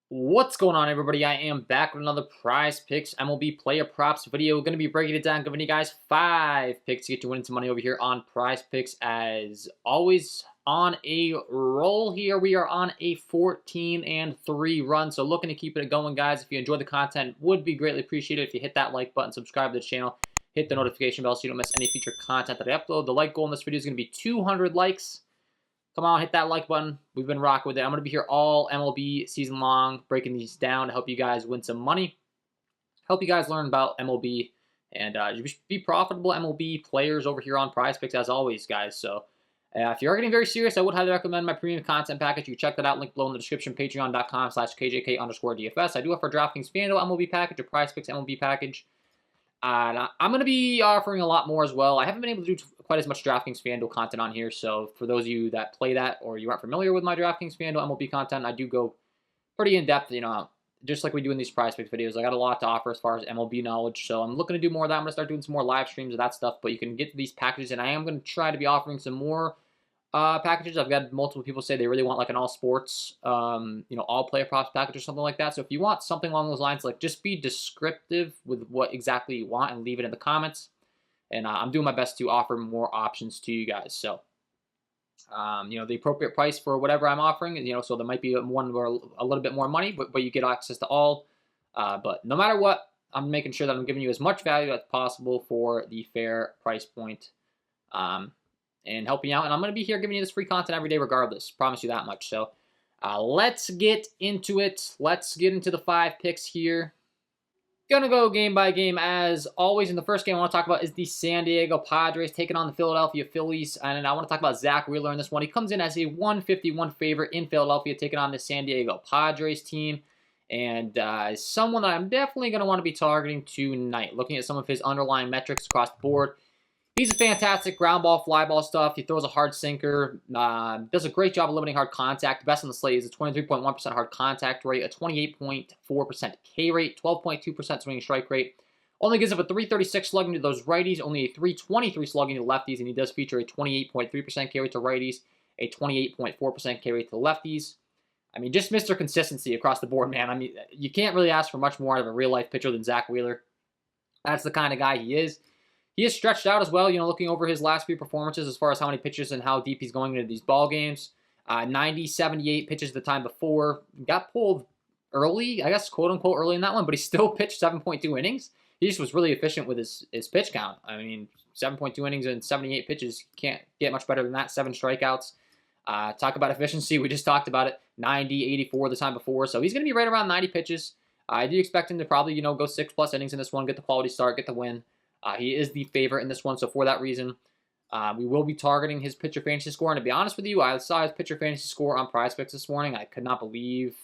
What's going on, everybody? I am back with another Prize Picks MLB player props video. Going to be breaking it down, giving you guys 5 picks to get you winning some money over here on Prize Picks. As always, on a roll here, we are on a 14-3 run. So looking to keep it going, guys. If you enjoy the content, would be greatly appreciated if you hit that like button, subscribe to the channel, hit the notification bell so you don't miss any future content that I upload. The like goal in this video is going to be 200 likes. Come on, hit that like button. We've been rocking with it. I'm going to be here all MLB season long, breaking these down to help you guys win some money, help you guys learn about MLB, and be profitable MLB players over here on Prize Picks as always, guys. So if you are getting very serious, I would highly recommend my premium content package. You can check that out, link below in the description, patreon.com/KJK_DFS. I do offer DraftKings FanDuel MLB package, a Prize Picks MLB package. I'm going to be offering a lot more as well. I haven't been able to do quite as much DraftKings FanDuel content on here, so for those of you that play that or you aren't familiar with my DraftKings FanDuel MLB content, I do go pretty in-depth, just like we do in these Prize Picks videos. I got a lot to offer as far as MLB knowledge, so I'm looking to do more of that. I'm going to start doing some more live streams of that stuff, but you can get these packages, and I am going to try to be offering some more packages. I've got multiple people say they really want like an all sports, all player props package or something like that. So if you want something along those lines, like just be descriptive with what exactly you want and leave it in the comments. And I'm doing my best to offer more options to you guys. So, the appropriate price for whatever I'm offering, so there might be one where a little bit more money, but you get access to all. But no matter what, I'm making sure that I'm giving you as much value as possible for the fair price point. And helping you out. And I'm going to be here giving you this free content every day regardless. Promise you that much. So let's get into it. Let's get into the 5 picks here. Gonna go game by game as always. In the first game I want to talk about is the San Diego Padres taking on the Philadelphia Phillies. And I want to talk about Zach Wheeler in this one. He comes in as a 151 favorite in Philadelphia taking on the San Diego Padres team. And someone that I'm definitely going to want to be targeting tonight. Looking at some of his underlying metrics across the board. He's a fantastic ground ball, fly ball stuff. He throws a hard sinker. Does a great job of limiting hard contact. Best on the slate is a 23.1% hard contact rate, a 28.4% K rate, 12.2% swinging strike rate. Only gives up a 336 slugging to those righties, only a 323 slugging to lefties, and he does feature a 28.3% K rate to righties, a 28.4% K rate to lefties. I mean, just Mr. Consistency across the board, man. I mean, you can't really ask for much more out of a real-life pitcher than Zach Wheeler. That's the kind of guy he is. He is stretched out as well, looking over his last few performances as far as how many pitches and how deep he's going into these ball games. 90, 78 pitches the time before. Got pulled early, I guess, quote-unquote early in that one, but he still pitched 7.2 innings. He just was really efficient with his pitch count. I mean, 7.2 innings and 78 pitches. Can't get much better than that. 7 strikeouts. Talk about efficiency. We just talked about it. 90, 84 the time before. So he's going to be right around 90 pitches. I do expect him to probably, go 6+ innings in this one, get the quality start, get the win. He is the favorite in this one, so for that reason, we will be targeting his pitcher fantasy score. And to be honest with you, I saw his pitcher fantasy score on Prizepicks this morning. I could not believe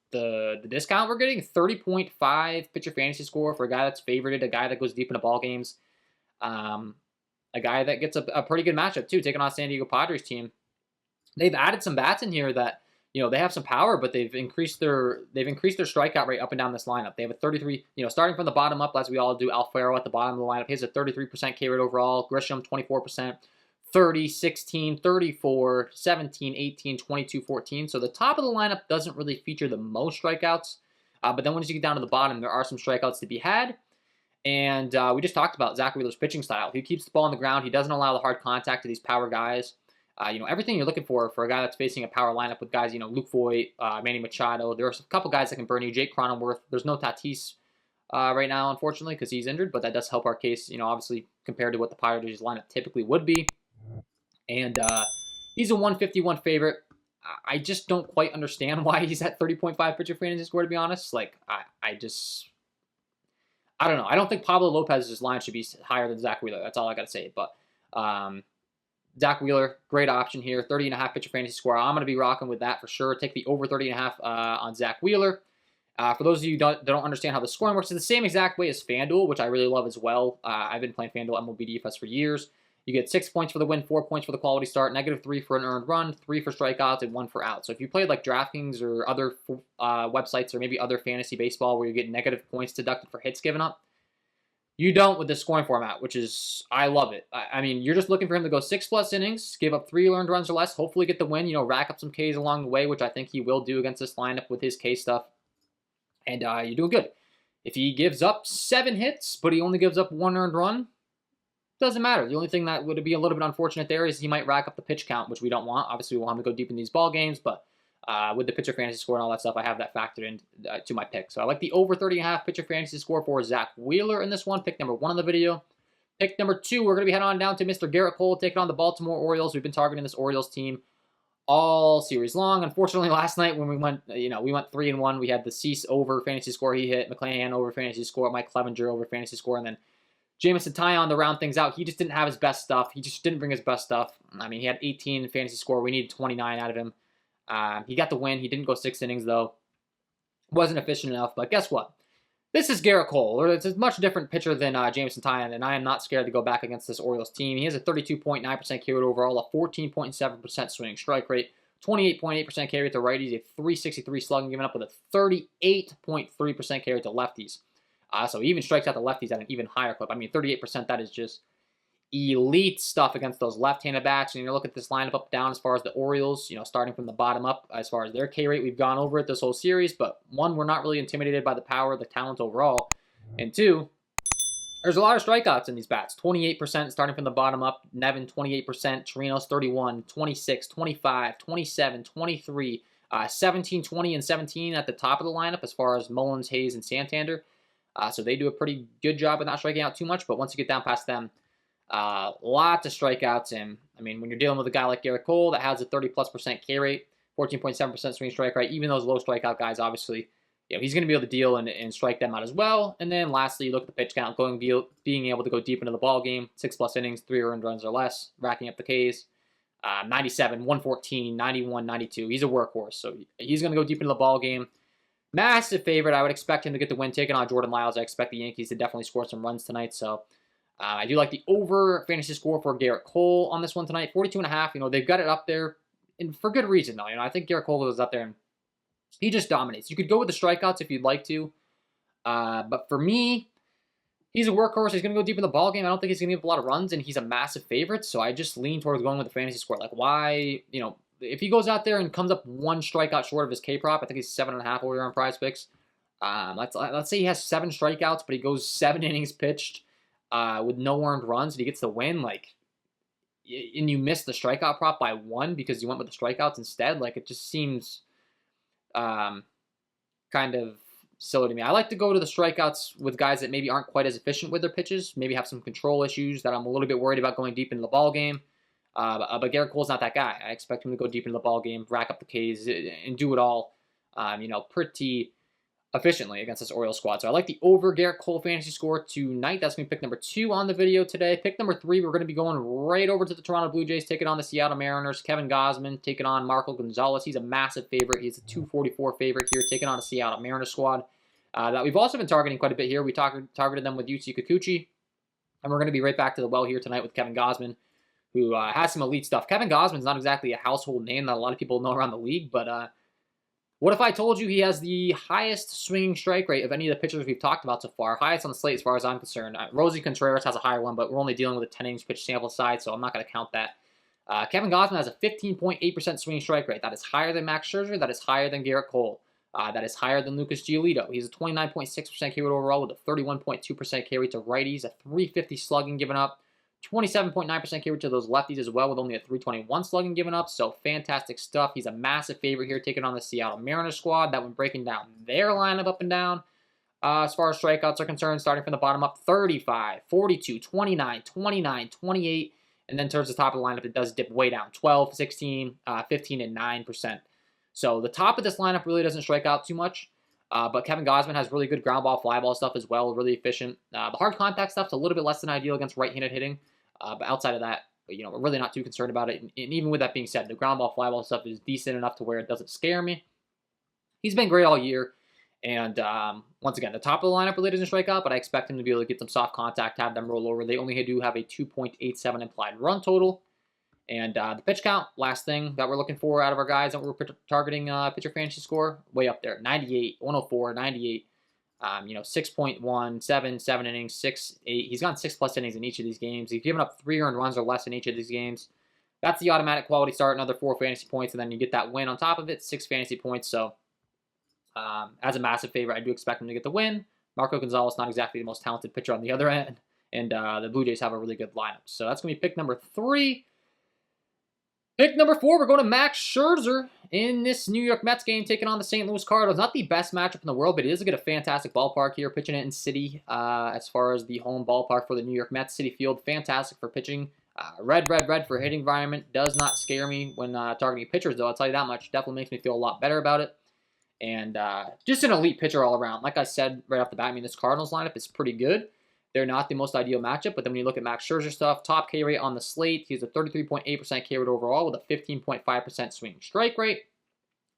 the discount we're getting. 30.5 pitcher fantasy score for a guy that's favorited, a guy that goes deep into ball games, a guy that gets a pretty good matchup too, taking on San Diego Padres team. They've added some bats in here that they have some power, but they've increased their strikeout rate up and down this lineup. They have a 33, starting from the bottom up, as we all do. Alfaro at the bottom of the lineup. He has a 33% K rate overall. Grisham, 24%. 30, 16, 34, 17, 18, 22, 14. So the top of the lineup doesn't really feature the most strikeouts. But then once you get down to the bottom, there are some strikeouts to be had. And we just talked about Zach Wheeler's pitching style. He keeps the ball on the ground. He doesn't allow the hard contact to these power guys. Everything you're looking for a guy that's facing a power lineup with guys, Luke Voit, Manny Machado. There are a couple guys that can burn you. Jake Cronenworth. There's no Tatis right now, unfortunately, because he's injured, but that does help our case, obviously, compared to what the Padres lineup typically would be. And he's a 151 favorite. I just don't quite understand why he's at 30.5 pitcher fantasy score, to be honest. Like, I don't know. I don't think Pablo Lopez's line should be higher than Zach Wheeler. That's all I got to say. But Zach Wheeler, great option here. 30.5 pitcher fantasy score. I'm going to be rocking with that for sure. Take the over 30.5 on Zach Wheeler. For those of you that don't understand how the scoring works, it's the same exact way as FanDuel, which I really love as well. I've been playing FanDuel MLB DFS for years. You get 6 points for the win, 4 points for the quality start, -3 for an earned run, 3 for strikeouts, and 1 for out. So if you played like DraftKings or other websites or maybe other fantasy baseball where you get negative points deducted for hits given up, you don't with the scoring format, which is, I love it. I mean, you're just looking for him to go 6+ innings, give up 3 earned runs or less, hopefully get the win, rack up some Ks along the way, which I think he will do against this lineup with his K stuff. and you're doing good. If he gives up 7 hits, but he only gives up 1 earned run, doesn't matter. The only thing that would be a little bit unfortunate there is he might rack up the pitch count, which we don't want. Obviously, we want him to go deep in these ball games, but with the pitcher fantasy score and all that stuff, I have that factored in to my pick. So I like the over 30.5 pitcher fantasy score for Zach Wheeler in this one. Pick number 1 on the video. Pick number 2, we're going to be heading on down to Mr. Garrett Cole, taking on the Baltimore Orioles. We've been targeting this Orioles team all series long. Unfortunately, last night when we went 3-1. We had the Cease over fantasy score he hit, McClanahan over fantasy score, Mike Clevenger over fantasy score, and then Jameson Taillon to round things out. He just didn't have his best stuff. He just didn't bring his best stuff. I mean, he had 18 in fantasy score. We needed 29 out of him. He got the win. He didn't go 6 innings, though. Wasn't efficient enough, but guess what? This is Garrett Cole. It's a much different pitcher than Jameson Taillon, and I am not scared to go back against this Orioles team. He has a 32.9% K rate overall, a 14.7% swinging strike rate, 28.8% K rate to righties, a 363 slugging given up with a 38.3% K rate to lefties. So he even strikes out the lefties at an even higher clip. I mean, 38%, that is just elite stuff against those left-handed bats. And you look at this lineup up down as far as the Orioles, starting from the bottom up as far as their K rate. We've gone over it this whole series, but 1, we're not really intimidated by the power, the talent overall. And 2, there's a lot of strikeouts in these bats. 28% starting from the bottom up. Nevin, 28%. Chirinos, 31, 26, 25, 27, 23, 17, 20, and 17 at the top of the lineup as far as Mullins, Hayes, and Santander. So they do a pretty good job of not striking out too much, but once you get down past them, lots of strikeouts. And I mean, when you're dealing with a guy like Garrett Cole that has a 30+% K rate, 14.7% swing strike rate, even those low strikeout guys, obviously, he's going to be able to deal and strike them out as well. And then lastly, you look at the pitch count, being able to go deep into the ball game, 6+ innings, 3 earned runs or less, racking up the Ks. 97, 114, 91, 92. He's a workhorse, so he's going to go deep into the ball game. Massive favorite. I would expect him to get the win, taking on Jordan Lyles. I expect the Yankees to definitely score some runs tonight. So I do like the over fantasy score for Garrett Cole on this one tonight. 42.5. They've got it up there, and for good reason, though. I think Garrett Cole is up there, and he just dominates. You could go with the strikeouts if you'd like to. But for me, he's a workhorse. He's going to go deep in the ball game. I don't think he's going to give up a lot of runs, and he's a massive favorite. So I just lean towards going with the fantasy score. Like, why, if he goes out there and comes up 1 strikeout short of his K prop, I think he's 7.5 over on Prizepicks. Let's say he has 7 strikeouts, but he goes 7 innings pitched with no earned runs, and he gets the win. And you miss the strikeout prop by 1 because you went with the strikeouts instead. It just seems kind of silly to me. I like to go to the strikeouts with guys that maybe aren't quite as efficient with their pitches, maybe have some control issues that I'm a little bit worried about going deep into the ball game. But Garrett Cole's not that guy. I expect him to go deep into the ball game, rack up the Ks, and do it all, pretty efficiently against this Orioles squad. So I like the over Garrett Cole fantasy score tonight. That's going to be pick number 2 on the video today. Pick number 3, we're going to be going right over to the Toronto Blue Jays, taking on the Seattle Mariners. Kevin Gausman taking on Marco Gonzalez. He's a massive favorite. He's a 244 favorite here, taking on a Seattle Mariners squad that we've also been targeting quite a bit here. We targeted them with Yusei Kikuchi, and we're going to be right back to the well here tonight with Kevin Gausman, who has some elite stuff. Kevin Gausman's not exactly a household name that a lot of people know around the league, but what if I told you he has the highest swinging strike rate of any of the pitchers we've talked about so far? Highest on the slate as far as I'm concerned. Rosie Contreras has a higher one, but we're only dealing with a 10 innings pitch sample size, so I'm not going to count that. Kevin Gausman has a 15.8% swinging strike rate. That is higher than Max Scherzer. That is higher than Garrett Cole. That is higher than Lucas Giolito. He's a 29.6% K rate overall with a 31.2% K rate to righties, a 350 slugging given up, 27.9% K rate to those lefties as well with only a 321 slugging given up. So fantastic stuff. He's a massive favorite here taking on the Seattle Mariners squad. That one breaking down their lineup up and down. As far as strikeouts are concerned, starting from the bottom up, 35, 42, 29, 29, 28. And then towards the top of the lineup, it does dip way down, 12, 16, 15, and 9%. So the top of this lineup really doesn't strike out too much. But Kevin Gausman has really good ground ball, fly ball stuff as well, really efficient. The hard contact stuff's a little bit less than ideal against right-handed hitting. But outside of that, we're really not too concerned about it. And even with that being said, the ground ball, fly ball stuff is decent enough to where it doesn't scare me. He's been great all year. And once again, the top of the lineup really doesn't strike out, but I expect him to be able to get some soft contact, have them roll over. They only do have a 2.87 implied run total. And the pitch count, last thing that we're looking for out of our guys that we're targeting pitcher fantasy score, way up there. 98, 104, 98. 6.1, 7 innings, 6, 8. He's gone 6+ innings in each of these games. He's given up 3 earned runs or less in each of these games. That's the automatic quality start, another 4 fantasy points, and then you get that win on top of it, 6 fantasy points. So As a massive favorite, I do expect him to get the win. Marco Gonzalez, not exactly the most talented pitcher on the other end. And the Blue Jays have a really good lineup. So that's going to be pick number 3. Pick number 4, we're going to Max Scherzer in this New York Mets game, taking on the St. Louis Cardinals. Not the best matchup in the world, but it is a fantastic ballpark here, pitching it in City as far as the home ballpark for the New York Mets. City Field, fantastic for pitching. Red for hitting environment. Does not scare me when targeting pitchers, though. I'll tell you that much. Definitely makes me feel a lot better about it. And just an elite pitcher all around. Like I said right off the bat, I mean, this Cardinals lineup is pretty good. They're not the most ideal matchup, but then when you look at Max Scherzer stuff, top K rate on the slate, he's a 33.8% K rate overall with a 15.5% swing strike rate.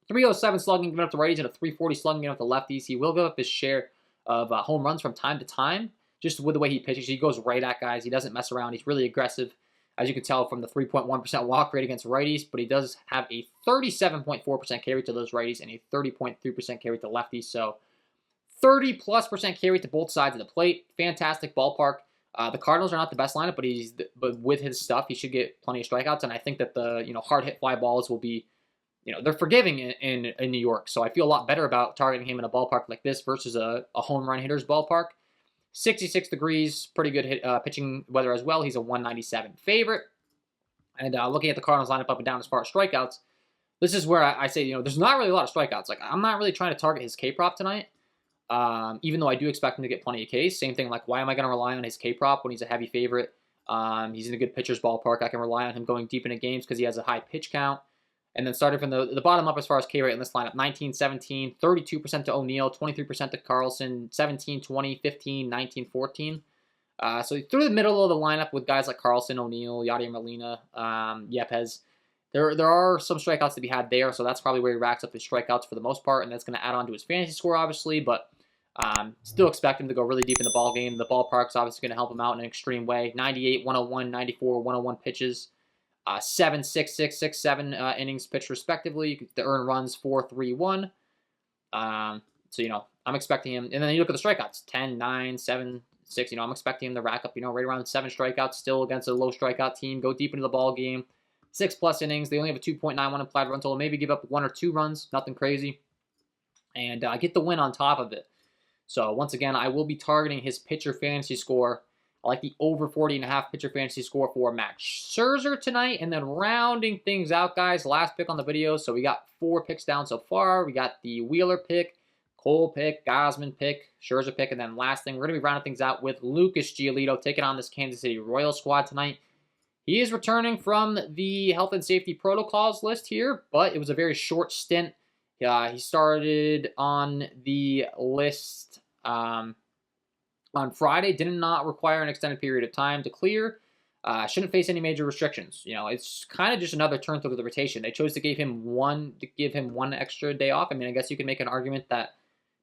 307 slugging given up to righties and a 340 slugging given up to lefties. He will give up his share of home runs from time to time, just with the way he pitches. He goes right at guys. He doesn't mess around. He's really aggressive, as you can tell from the 3.1% walk rate against righties, but he does have a 37.4% K rate to those righties and a 30.3% K rate to lefties. So 30+% K rate to both sides of the plate. Fantastic ballpark. The Cardinals are not the best lineup, but with his stuff, he should get plenty of strikeouts. And I think that the hard hit fly balls will be, they're forgiving in New York. So I feel a lot better about targeting him in a ballpark like this versus a home run hitter's ballpark. 66 degrees, pretty good pitching weather as well. He's a 197 favorite. And looking at the Cardinals lineup up and down as far as strikeouts, this is where I say, there's not really a lot of strikeouts. Like, I'm not really trying to target his K prop tonight. Even though I do expect him to get plenty of Ks. Same thing, like, why am I going to rely on his K prop when he's a heavy favorite? He's in a good pitcher's ballpark. I can rely on him going deep into games because he has a high pitch count. And then starting from the bottom up as far as K rate in this lineup, 19-17, 32% to O'Neill, 23% to Carlson, 17-20, 15, 19-14. So through the middle of the lineup with guys like Carlson, O'Neill, Yadier Molina, Yepez, there are some strikeouts to be had there, so that's probably where he racks up his strikeouts for the most part, and that's going to add on to his fantasy score, obviously, but still expect him to go really deep in the ball game. The ballpark's obviously going to help him out in an extreme way. 98, 101, 94, 101 pitches, 7, 6, 6, 6, 7 innings pitched respectively. The earned runs 4, 3, 1. So I'm expecting him, and then you look at the strikeouts: 10, 9, 7, 6. I'm expecting him to rack up right around 7 strikeouts still against a low strikeout team. Go deep into the ball game. 6+ innings. They only have a 2.91 implied run total. Maybe give up 1 or 2 runs. Nothing crazy. And get the win on top of it. So once again, I will be targeting his pitcher fantasy score. I like the over 40.5 pitcher fantasy score for Max Scherzer tonight. And then rounding things out, guys, last pick on the video. So we got 4 picks down so far. We got the Wheeler pick, Cole pick, Gausman pick, Scherzer pick, and then last thing, we're going to be rounding things out with Lucas Giolito taking on this Kansas City Royals squad tonight. He is returning from the health and safety protocols list here, but it was a very short stint. He started on the list on Friday. Did not require an extended period of time to clear. Shouldn't face any major restrictions. It's kind of just another turn through the rotation. They chose to give him one extra day off. I mean, I guess you could make an argument that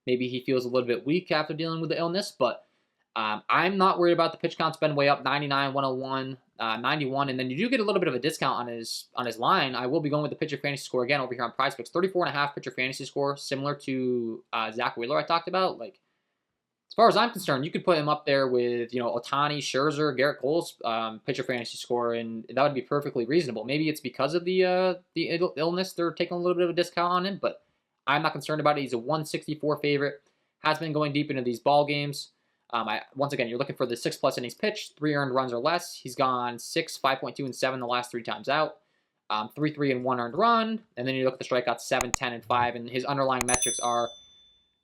maybe he feels a little bit weak after dealing with the illness, but I'm not worried about the pitch count's been way up, 99, 101, 91, and then you do get a little bit of a discount on his line. I will be going with the pitcher fantasy score again over here on Prizepicks. 34.5 pitcher fantasy score, similar to Zach Wheeler I talked about. Like, as far as I'm concerned, you could put him up there with Ohtani, Scherzer, Garrett Cole's pitcher fantasy score, and that would be perfectly reasonable. Maybe it's because of the illness they're taking a little bit of a discount on him, but I'm not concerned about it. He's a 164 favorite. Has been going deep into these ball games. Once again, you're looking for the 6+ innings pitched, 3 earned runs or less. He's gone 6, 5.2, and 7 the last 3 times out. 3, 3, and 1 earned run. And then you look at the strikeouts: 7, 10, and 5. And his underlying metrics are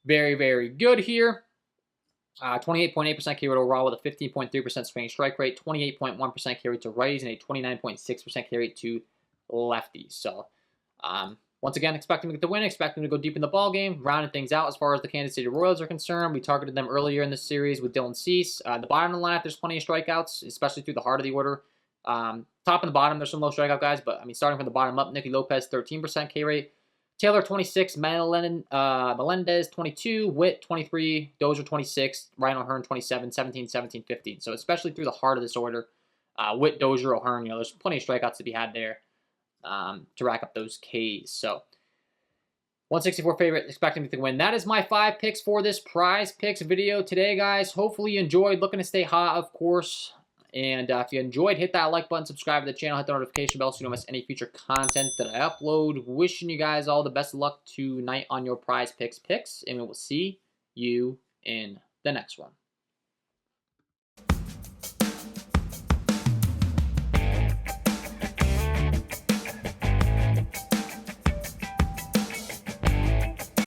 very, very good here. 28.8% K rate overall with a 15.3% swinging strike rate, 28.1% K rate to righties, and a 29.6% K rate to lefties. So, once again, expect him to get the win, expect him to go deep in the ball game, rounding things out as far as the Kansas City Royals are concerned. We targeted them earlier in this series with Dylan Cease. The bottom of the lineup, there's plenty of strikeouts, especially through the heart of the order. Top and the bottom, there's some low strikeout guys, but I mean, starting from the bottom up, Nicky Lopez, 13% K rate. Taylor, 26, Melendez, 22, Witt, 23, Dozier, 26, Ryan O'Hearn, 27, 17, 17, 15. So especially through the heart of this order, Witt, Dozier, O'Hearn, there's plenty of strikeouts to be had there. To rack up those Ks. So 164 favorite, expecting to win. That is my 5 picks for this Prize Picks video today, guys. Hopefully you enjoyed. Looking to stay hot, of course. And if you enjoyed, hit that like button, subscribe to the channel, hit the notification bell so you don't miss any future content that I upload. Wishing you guys all the best of luck tonight on your Prize Picks picks, and we will see you in the next one.